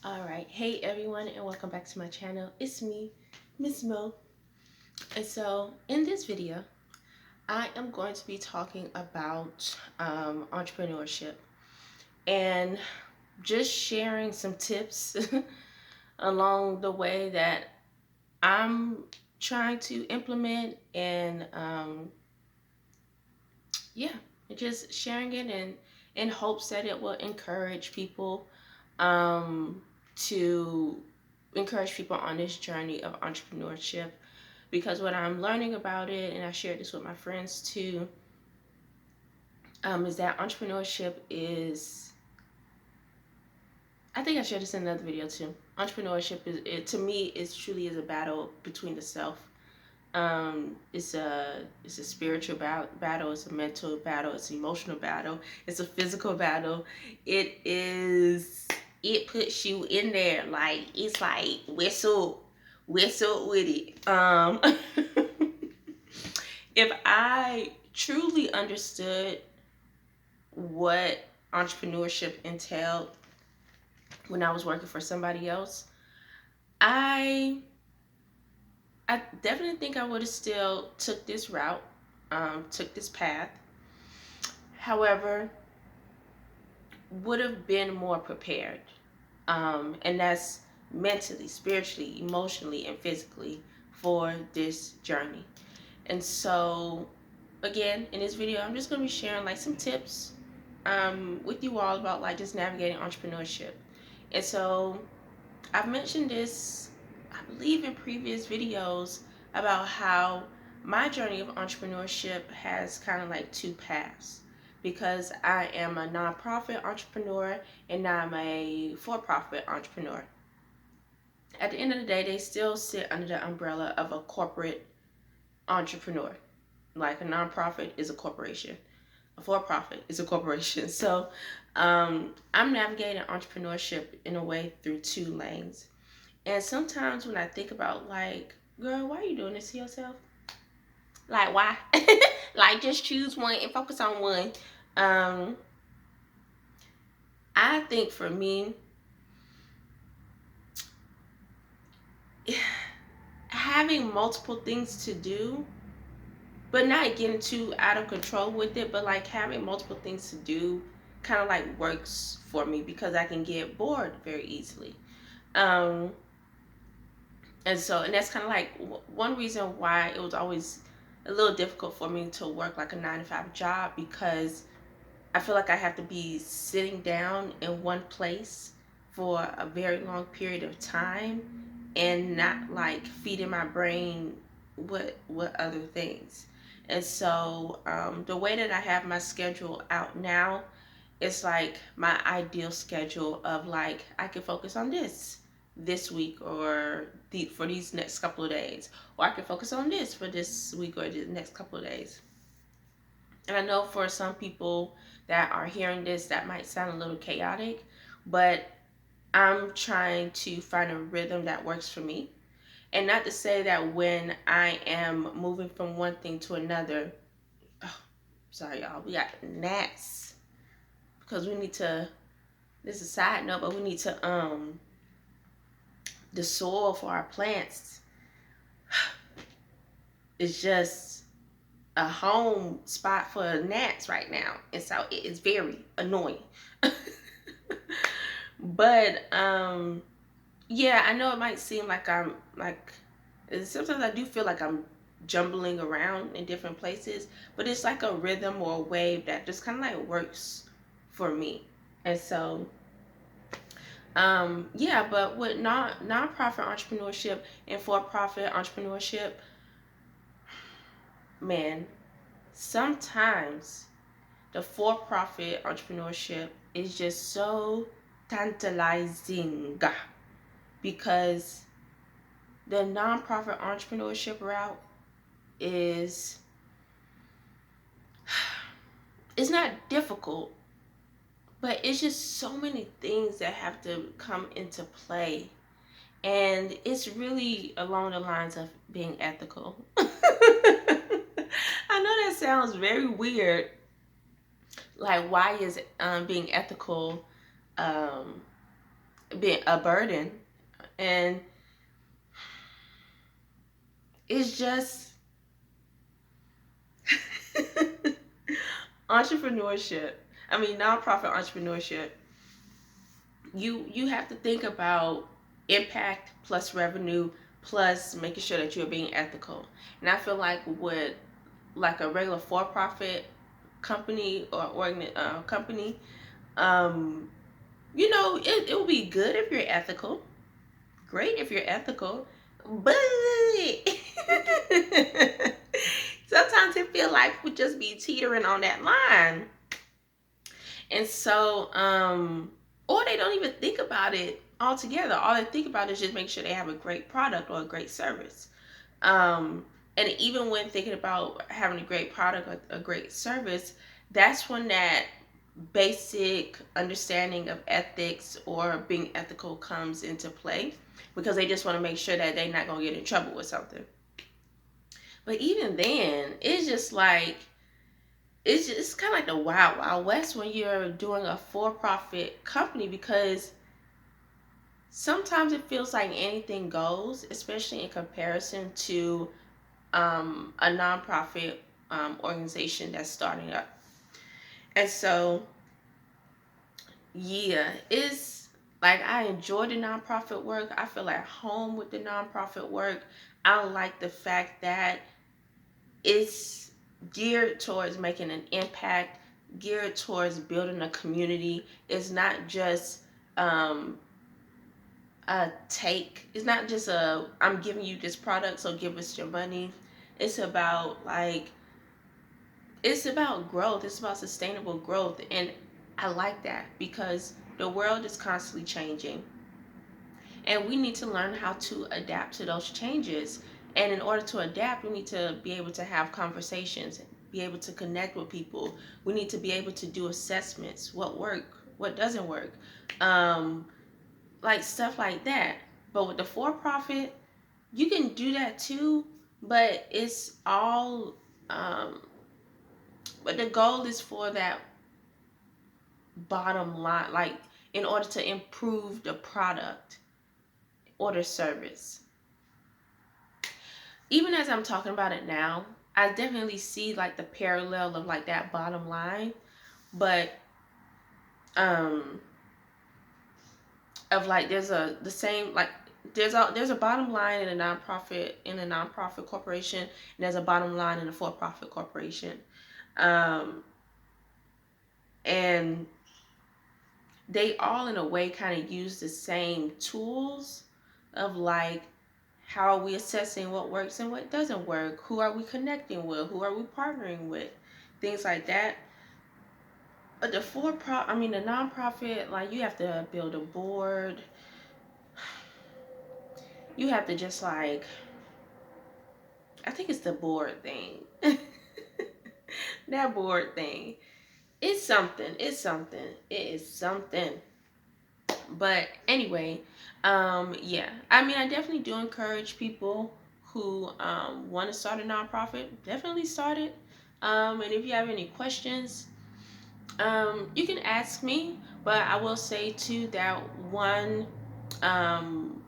All right, hey everyone, and welcome back to my channel. It's me, Miss Mo. And so, in this video, I am going to be talking about entrepreneurship and just sharing some tips along the way that I'm trying to implement, and yeah, just sharing it in hopes that it will um, to encourage people on this journey of entrepreneurship, because what I'm learning about it, and I shared this with my friends too, is that entrepreneurship is, I think I shared this in another video too. Entrepreneurship to me, it truly is a battle between the self. It's a spiritual battle. It's a mental battle. It's an emotional battle. It's a physical battle. It is. It puts you in there like it's like whistle with it. If I truly understood what entrepreneurship entailed when I was working for somebody else, I I definitely think I would have still took this route, took this path. However, would have been more prepared, and that's mentally, spiritually, emotionally, and physically for this journey. And so, again, in this video, I'm just going to be sharing like some tips with you all about like just navigating entrepreneurship. And so, I've mentioned this, I believe, in previous videos about how my journey of entrepreneurship has kind of like two paths, because I am a nonprofit entrepreneur and I'm a for-profit entrepreneur. At the end of the day, they still sit under the umbrella of a corporate entrepreneur. Like a nonprofit is a corporation, a for-profit is a corporation. So I'm navigating entrepreneurship in a way through two lanes. And sometimes when I think about like, girl, why are you doing this to yourself? Like, why? Like, just choose one and focus on one. Um, I think for me, having multiple things to do, but not getting too out of control with it, but like having multiple things to do kind of like works for me because I can get bored very easily. Um, and that's kind of like one reason why it was always a little difficult for me to work like a 9 to 5 job, because I feel like I have to be sitting down in one place for a very long period of time and not like feeding my brain what other things. And so the way that I have my schedule out now, it's like my ideal schedule of like I can focus on this week, or for these next couple of days, or I can focus on this for this week or the next couple of days. And I know for some people that are hearing this, that might sound a little chaotic, but I'm trying to find a rhythm that works for me. And not to say that when I am moving from one thing to another, oh, sorry y'all, we got gnats, because we need to, this is a side note, but we need to the soil for our plants is just a home spot for gnats right now, and so it is very annoying. But yeah, I know it might seem like I'm like, sometimes I do feel like I'm jumbling around in different places, but it's like a rhythm or a wave that just kind of like works for me. And so yeah, but with nonprofit entrepreneurship and for-profit entrepreneurship, man, sometimes the for-profit entrepreneurship is just so tantalizing, because the nonprofit entrepreneurship route is, it's not difficult, but it's just so many things that have to come into play, and it's really along the lines of being ethical. I know that sounds very weird. Like, why is being ethical um, being a burden. And it's just entrepreneurship. I mean, nonprofit entrepreneurship. You have to think about impact plus revenue plus making sure that you're being ethical. And I feel like with like a regular for-profit company or company, um, it will be good if you're ethical. Great if you're ethical, but sometimes it feel like we just be teetering on that line. And so, or they don't even think about it altogether. All they think about is just make sure they have a great product or a great service. And even when thinking about having a great product or a great service, that's when that basic understanding of ethics or being ethical comes into play, because they just want to make sure that they're not going to get in trouble with something. But even then, it's just like, it's kind of like the wild, wild west when you're doing a for-profit company, because sometimes it feels like anything goes, especially in comparison to a nonprofit organization that's starting up. And so, yeah, it's like I enjoy the nonprofit work. I feel at home with the nonprofit work. I like the fact that it's geared towards making an impact, geared towards building a community. It's not just um, it's not just I'm giving you this product, so give us your money. It's about like, it's about growth. It's about sustainable growth. And I like that because the world is constantly changing. And we need to learn how to adapt to those changes. And in order to adapt, we need to be able to have conversations, be able to connect with people. We need to be able to do assessments, what work, what doesn't work, um, like stuff like that. But with the for-profit, you can do that too, but it's all, um, but the goal is for that bottom line, like in order to improve the product or the service. Even as I'm talking about it now, I definitely see like the parallel of like that bottom line, but um of like there's a the same like there's a bottom line in a nonprofit corporation, and there's a bottom line in a for-profit corporation. Um and they all in a way kind of use the same tools of like, how are we assessing what works and what doesn't work, who are we connecting with, who are we partnering with, things like that. But the nonprofit, like you have to build a board, you have to just like, I think it's the board thing. That board thing, it's something. But anyway, yeah, I definitely do encourage people who want to start a nonprofit, definitely start it. And if you have any questions, you can ask me. But I will say too that one, um,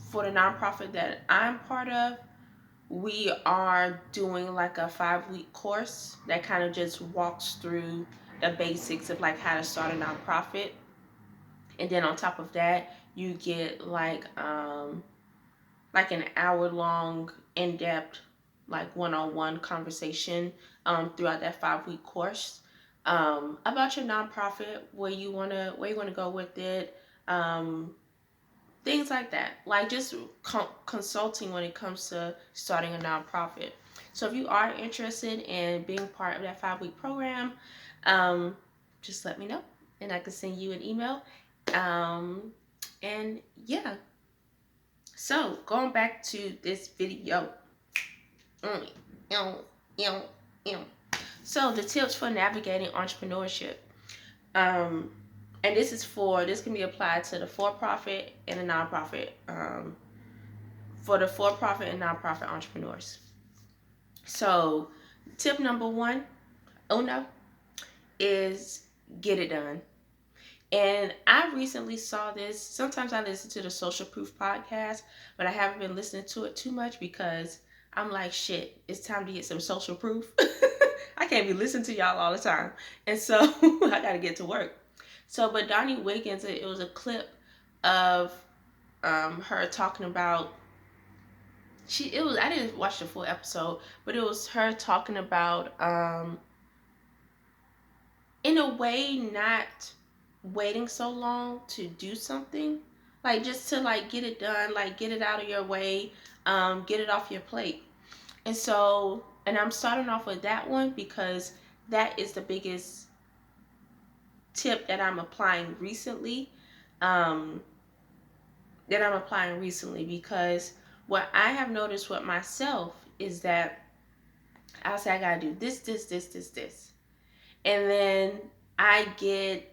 for the nonprofit that I'm part of, we are doing like a 5-week course that kind of just walks through the basics of like how to start a nonprofit. And then on top of that, you get like an hour long in-depth like one-on-one conversation throughout that 5-week course about your nonprofit, where you want to go with it, um, things like that, like just consulting when it comes to starting a nonprofit. So if you are interested in being part of that 5-week program, um, just let me know and I can send you an email. um, and yeah, so going back to this video. Mm, mm, mm, mm. So the tips for navigating entrepreneurship. Um, and this can be applied to the for-profit and the nonprofit. For the for-profit and nonprofit entrepreneurs. So tip number one, uno, is get it done. And I recently saw this. Sometimes I listen to the Social Proof podcast, but I haven't been listening to it too much because I'm like, shit, it's time to get some social proof. I can't be listening to y'all all the time. And so I got to get to work. So, but Donnie Wiggins, it was a clip of her talking about, I didn't watch the full episode, but it was her talking about, in a way, not waiting so long to do something, like just to like get it done, like get it out of your way, get it off your plate. And so, and I'm starting off with that one because that is the biggest tip that I'm applying recently. Um, because what I have noticed with myself is that I'll say I gotta do this, and then I get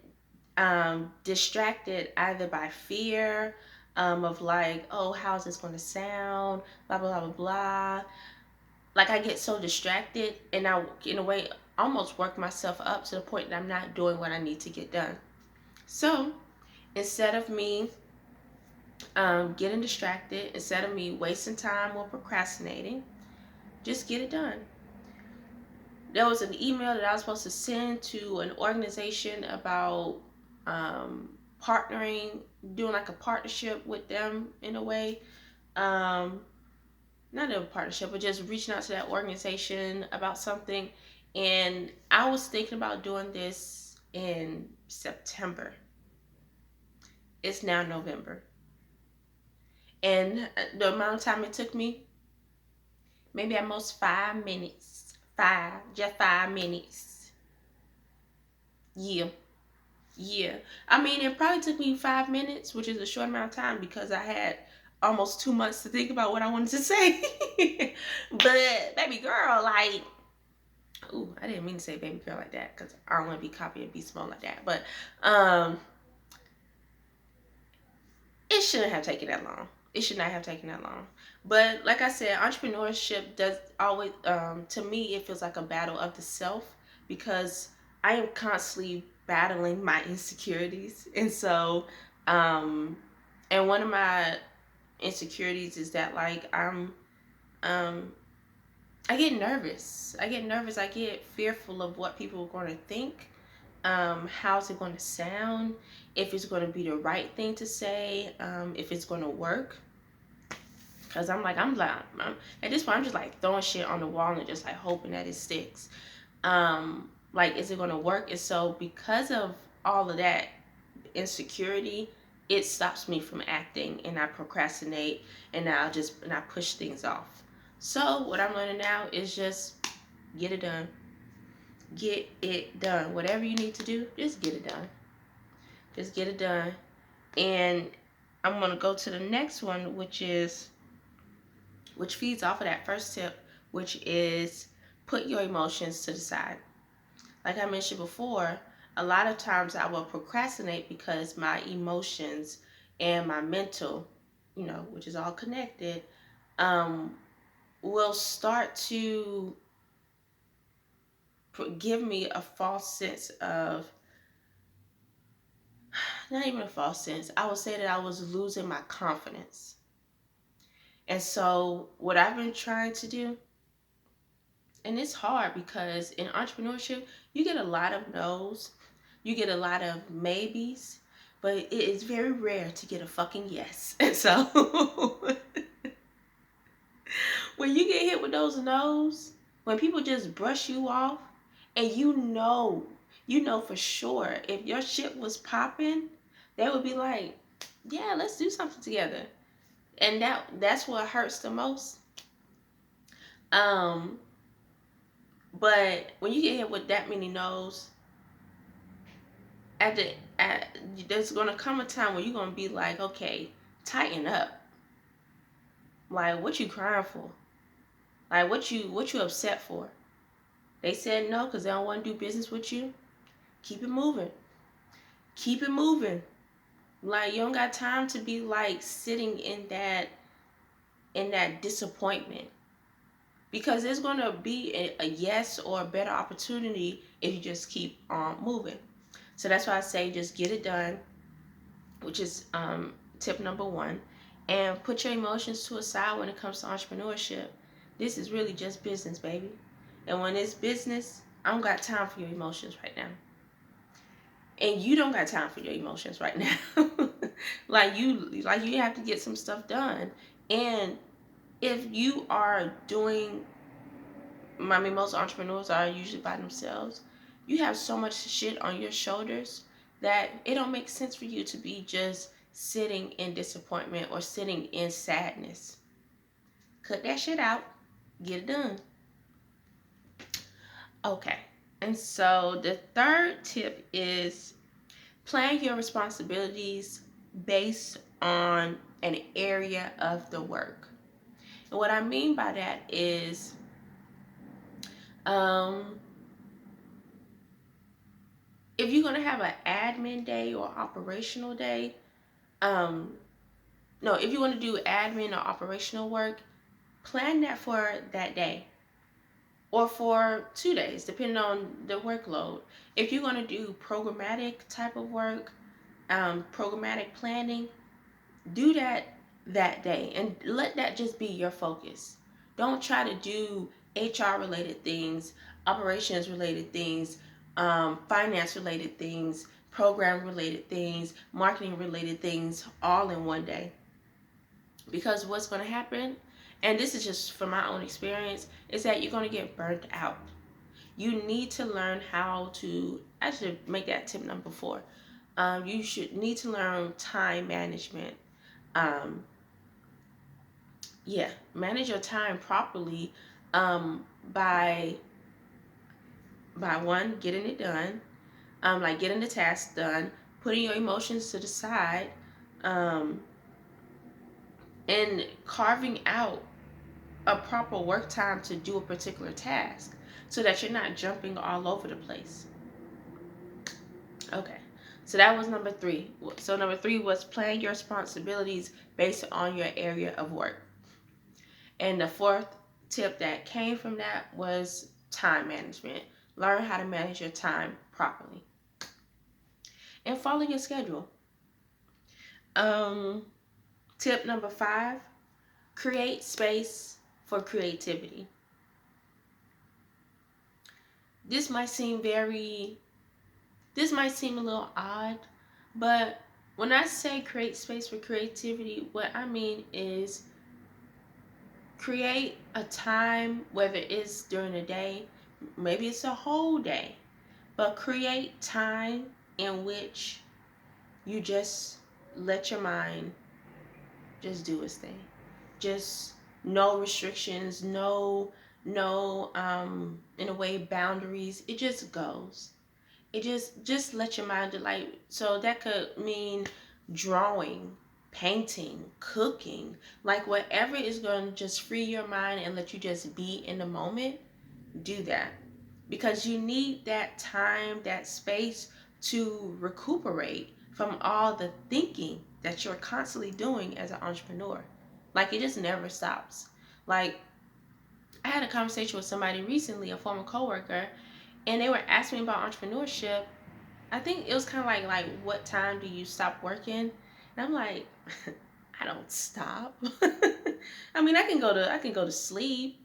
distracted either by fear, of like, oh, how's this going to sound, blah blah blah blah blah. Like I get so distracted, and I, in a way, almost work myself up to the point that I'm not doing what I need to get done. So instead of me getting distracted, instead of me wasting time or procrastinating, just get it done. There was an email that I was supposed to send to an organization about partnering, doing like a partnership with them in a way. Um, Not a partnership, but just reaching out to that organization about something. And I was thinking about doing this in September. It's now November. And the amount of time it took me, maybe at most 5 minutes. Just 5 minutes. Yeah. Yeah. I mean, it probably took me 5 minutes, which is a short amount of time because I had almost 2 months to think about what I wanted to say. But baby girl, like, ooh, I didn't mean to say baby girl like that because I don't want to be copied and be small like that. But it shouldn't have taken that long. It should not have taken that long. But like I said, entrepreneurship does always, to me, it feels like a battle of the self because I am constantly battling my insecurities. And so, and one of my insecurities is that like um, I get nervous. I get fearful of what people are going to think. How's it going to sound? If it's going to be the right thing to say, if it's going to work. Cause at this point I'm just like throwing shit on the wall and just like hoping that it sticks. Like, is it going to work? And so because of all of that insecurity, it stops me from acting, and I procrastinate, and I push things off. So what I'm learning now is just get it done. Get it done. Whatever you need to do, just get it done. Just get it done. And I'm going to go to the next one, which feeds off of that first tip, which is put your emotions to the side. Like I mentioned before, a lot of times I will procrastinate because my emotions and my mental, which is all connected, will start to give me a false sense of, not even a false sense, I would say that I was losing my confidence. And so what I've been trying to do, and it's hard because in entrepreneurship, you get a lot of no's, you get a lot of maybes, but it is very rare to get a fucking yes. And so when you get hit with those no's, when people just brush you off, and you know for sure if your shit was popping, they would be like, yeah, let's do something together. And that's what hurts the most. Um, but when you get hit with that many no's, there's gonna come a time where you're gonna be like, okay, tighten up. Like, what you crying for? Like, what you upset for? They said no because they don't want to do business with you. Keep it moving. Keep it moving. Like, you don't got time to be like sitting in that disappointment, because there's gonna be a yes or a better opportunity if you just keep on moving. So that's why I say just get it done, which is tip number one. And put your emotions to a side when it comes to entrepreneurship. This is really just business, baby. And when it's business, I don't got time for your emotions right now. And you don't got time for your emotions right now. like you have to get some stuff done. And if you are doing, I mean, most entrepreneurs are usually by themselves. You have so much shit on your shoulders that it don't make sense for you to be just sitting in disappointment or sitting in sadness. Cut that shit out. Get it done. Okay. And so the third tip is plan your responsibilities based on an area of the work. And what I mean by that is, um, if you're going to have an admin day or operational day, um, no, if you want to do admin or operational work, plan that for that day or for 2 days, depending on the workload. If you're going to do programmatic type of work, programmatic planning, do that day and let that just be your focus. Don't try to do HR related things, operations related things, finance related things, program related things, marketing related things all in one day. Because what's going to happen, and this is just from my own experience, is that you're going to get burnt out. You need to learn how to, I should make that tip number 4. You should need to learn time management. Um, yeah, manage your time properly, um, by one, getting it done, like getting the task done, putting your emotions to the side, um, and carving out a proper work time to do a particular task so that you're not jumping all over the place. Okay, so that was number 3. So number 3 was plan your responsibilities based on your area of work. And the fourth tip that came from that was time management. Learn how to manage your time properly and follow your schedule. Um, Tip number 5, create space for creativity. This might seem a little odd, but when I say create space for creativity, what I mean is create a time, whether it's during the day, maybe it's a whole day, but create time in which you just let your mind just do its thing. Just no restrictions, no in a way boundaries. It just goes. It just let your mind do, like, so that could mean drawing, painting, cooking, like whatever is going to just free your mind and let you just be in the moment. Do that, because you need that time, that space to recuperate from all the thinking that you're constantly doing as an entrepreneur. Like, it just never stops. Like, I had a conversation with somebody recently, a former coworker, and they were asking me about entrepreneurship. I think it was kind of like what time do you stop working? And I'm like, I don't stop. I mean, I can go to sleep,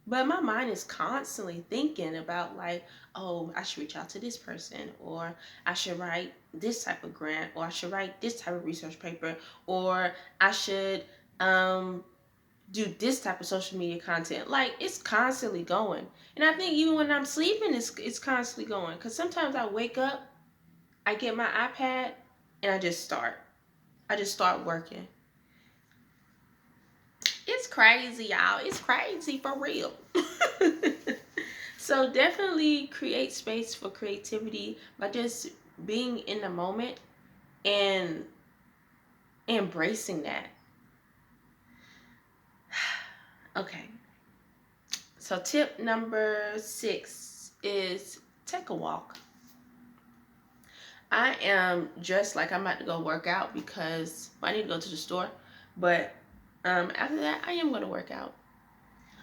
but my mind is constantly thinking about, like, oh, I should reach out to this person, or I should write this type of grant, or I should write this type of research paper, or I should do this type of social media content. Like, it's constantly going. And I think even when I'm sleeping, it's constantly going. Because sometimes I wake up, I get my iPad, and I just start. I just start working. It's crazy, y'all. It's crazy for real. So definitely create space for creativity by just being in the moment and embracing that. Okay. So tip number 6 is take a walk. I am dressed like I'm about to go work out because I need to go to the store. But after that, I am going to work out.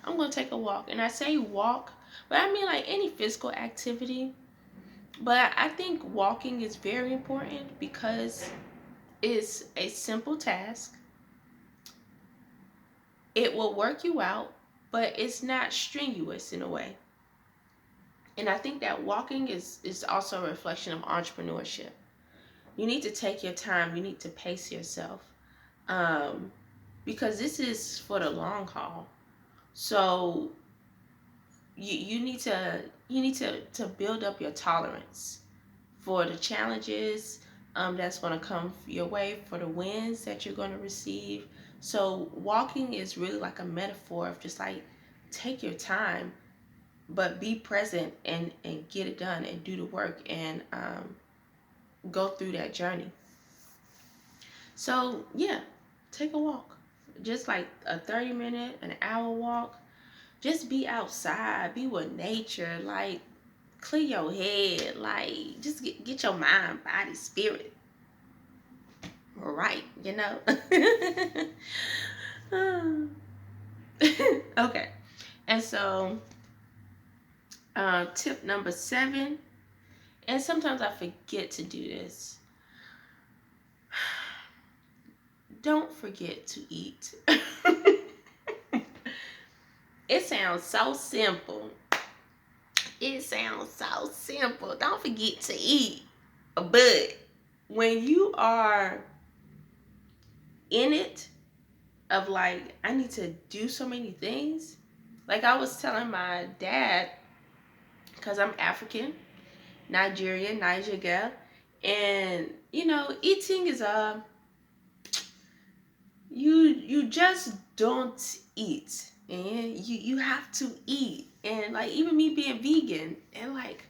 I'm going to take a walk. And I say walk, but I mean like any physical activity. But I think walking is very important because it's a simple task. It will work you out, but it's not strenuous in a way. And I think that walking is also a reflection of entrepreneurship. You need to take your time. You need to pace yourself, um, because this is for the long haul. So you need to build up your tolerance for the challenges that's going to come your way, for the wins that you're going to receive. So walking is really like a metaphor of just like take your time, but be present and get it done and do the work and go through that journey. So yeah, take a walk, just like a 30-minute, an hour walk. Just be outside, be with nature, like clear your head, like just get your mind, body, spirit right, you know. Okay, and so tip number 7, and sometimes I forget to do this. Don't forget to eat. It sounds so simple. It sounds so simple. Don't forget to eat. But when you are in it, of like, I need to do so many things. Like I was telling my dad, because I'm African, Nigerian, Niger girl, and eating is you just don't eat, and you have to eat. And like even me being vegan, and like,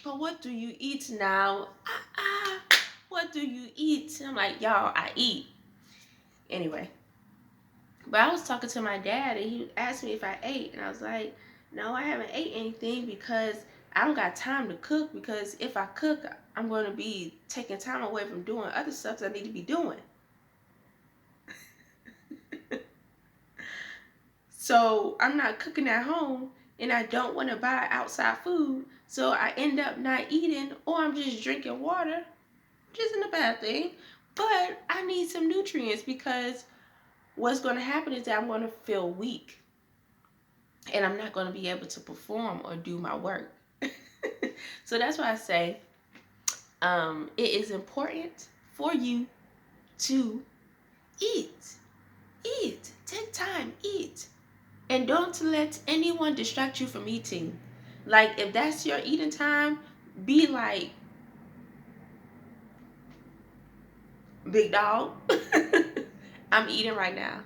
but what do you eat now? What do you eat? I'm like, y'all, I eat. Anyway, but I was talking to my dad, and he asked me if I ate, and I was like, no, I haven't ate anything because I don't got time to cook. Because if I cook, I'm going to be taking time away from doing other stuff that I need to be doing. So I'm not cooking at home, and I don't want to buy outside food. So I end up not eating, or I'm just drinking water, which isn't a bad thing. But I need some nutrients, because what's going to happen is that I'm going to feel weak, and I'm not going to be able to perform or do my work. So that's why I say it is important for you to eat. Eat. Take time. Eat. And don't let anyone distract you from eating. Like, if that's your eating time, be like, big dog, I'm eating right now.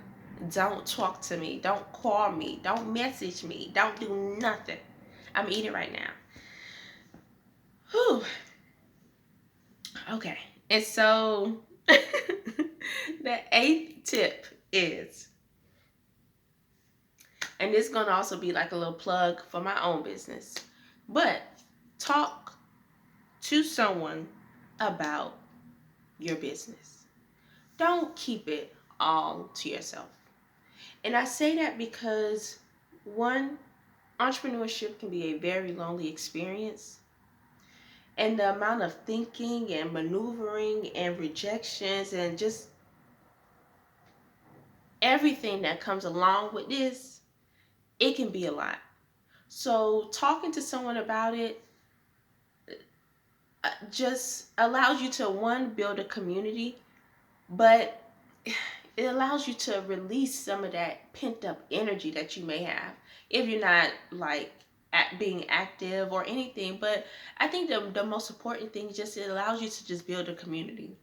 Don't talk to me. Don't call me. Don't message me. Don't do nothing. I'm eating right now. Whew. Okay. And so the 8th tip is, and this is going to also be like a little plug for my own business, but talk to someone about your business. Don't keep it all to yourself. And I say that because, one, entrepreneurship can be a very lonely experience. And the amount of thinking and maneuvering and rejections and just everything that comes along with this, it can be a lot. So talking to someone about it just allows you to, one, build a community, but it allows you to release some of that pent up energy that you may have if you're not like being active or anything. But I think the most important thing is just it allows you to just build a community,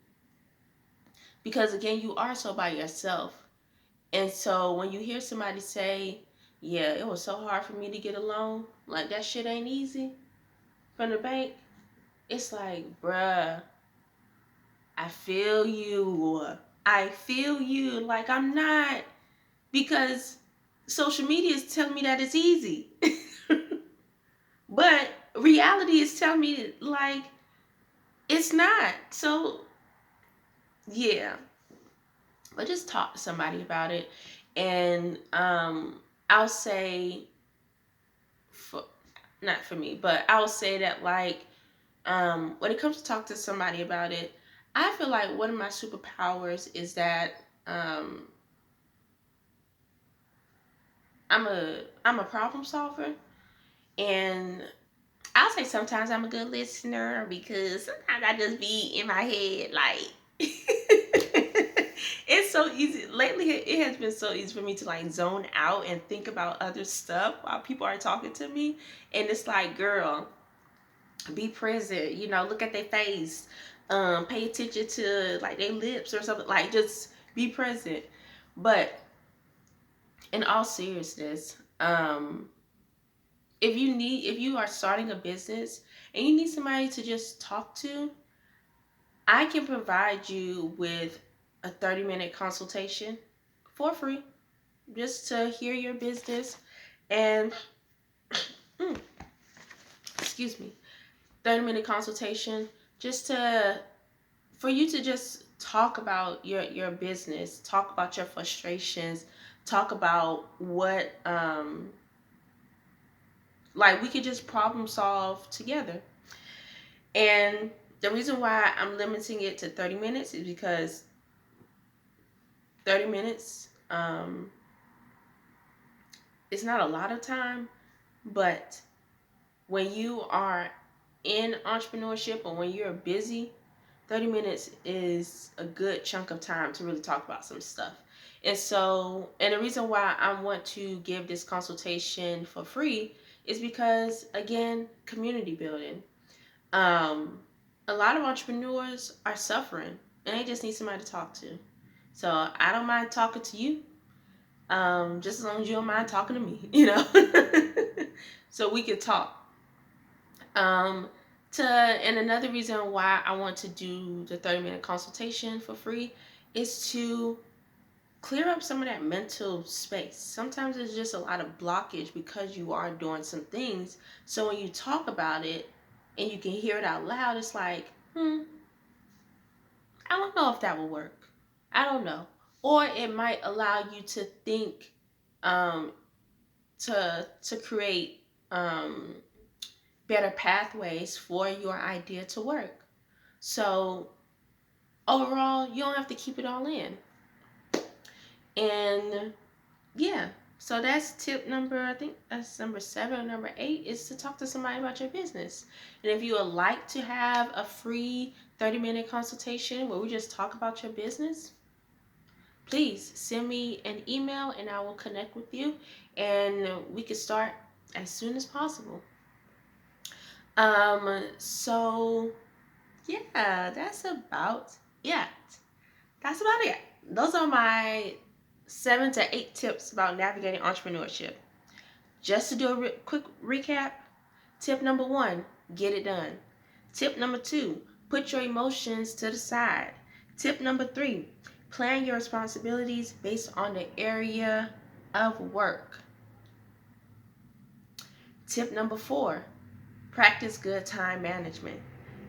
because again, you are so by yourself. And so when you hear somebody say, yeah, it was so hard for me to get a loan, like that shit ain't easy from the bank, it's like, bruh, I feel you. I feel you. Like, I'm not, because social media is telling me that it's easy. But reality is telling me like it's not. So yeah. But just talk to somebody about it. And I'll say, for not for me, but I'll say that like When it comes to talk to somebody about it, I feel like one of my superpowers is that um, I'm a problem solver, and I'll say sometimes I'm a good listener because sometimes I just be in my head like it's so easy. Lately it has been so easy for me to like zone out and think about other stuff while people are talking to me. And it's like, girl, be present, look at their face. Pay attention to like their lips or something. Like just be present. But in all seriousness, if you are starting a business and you need somebody to just talk to, I can provide you with a 30-minute consultation for free just to hear your business and mm, excuse me, 30-minute consultation just to for you to just talk about your business, talk about your frustrations, talk about what like we could just problem solve together. And the reason why I'm limiting it to 30 minutes is because 30 minutes it's not a lot of time, but when you are in entrepreneurship or when you're busy, 30 minutes is a good chunk of time to really talk about some stuff. And the reason why I want to give this consultation for free is because, again, community building. Um, a lot of entrepreneurs are suffering and they just need somebody to talk to. So I don't mind talking to you, just as long as you don't mind talking to me. So we could talk. Um, and another reason why I want to do the 30-minute consultation for free is to clear up some of that mental space. Sometimes there's just a lot of blockage because you are doing some things. So when you talk about it and you can hear it out loud, it's like, I don't know if that will work. I don't know. Or it might allow you to think, um, to create better pathways for your idea to work. So overall, you don't have to keep it all in. And yeah, so that's tip number, I think that's number 7 or number 8, is to talk to somebody about your business. And if you would like to have a free 30-minute consultation where we just talk about your business, please send me an email and I will connect with you and we can start as soon as possible. So yeah, it. That's about it. Those are my 7 to 8 tips about navigating entrepreneurship. Just to do a quick recap, tip number 1, get it done. Tip number 2, put your emotions to the side. Tip number 3, plan your responsibilities based on the area of work. Tip number 4, practice good time management.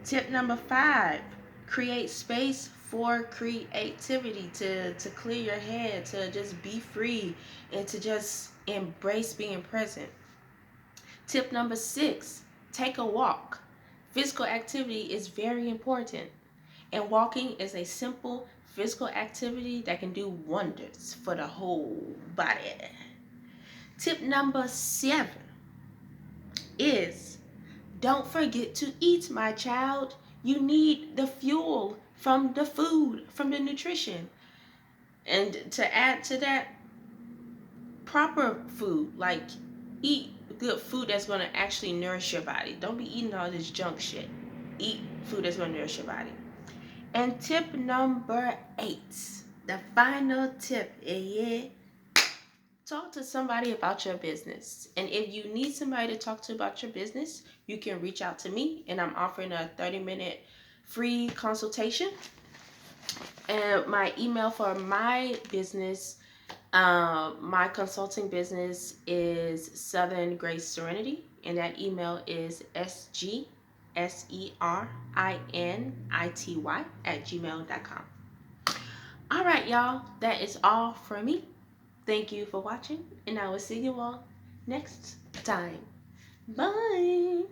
Tip number 5, create space for creativity to clear your head, to just be free and to just embrace being present. Tip number 6, take a walk. Physical activity is very important, and walking is a simple physical activity that can do wonders for the whole body. Tip number 7 is don't forget to eat, my child. You need the fuel from the food, from the nutrition. And to add to that, proper food, like eat good food that's going to actually nourish your body. Don't be eating all this junk shit. Eat food that's going to nourish your body. And tip number 8, the final tip, talk to somebody about your business. And if you need somebody to talk to about your business, you can reach out to me, and I'm offering a 30-minute free consultation. And my email for my business, my consulting business, is Southern Grace Serenity, and that email is sgserinity@gmail.com. All right, y'all, that is all from me. Thank you for watching, and I will see you all next time. Bye.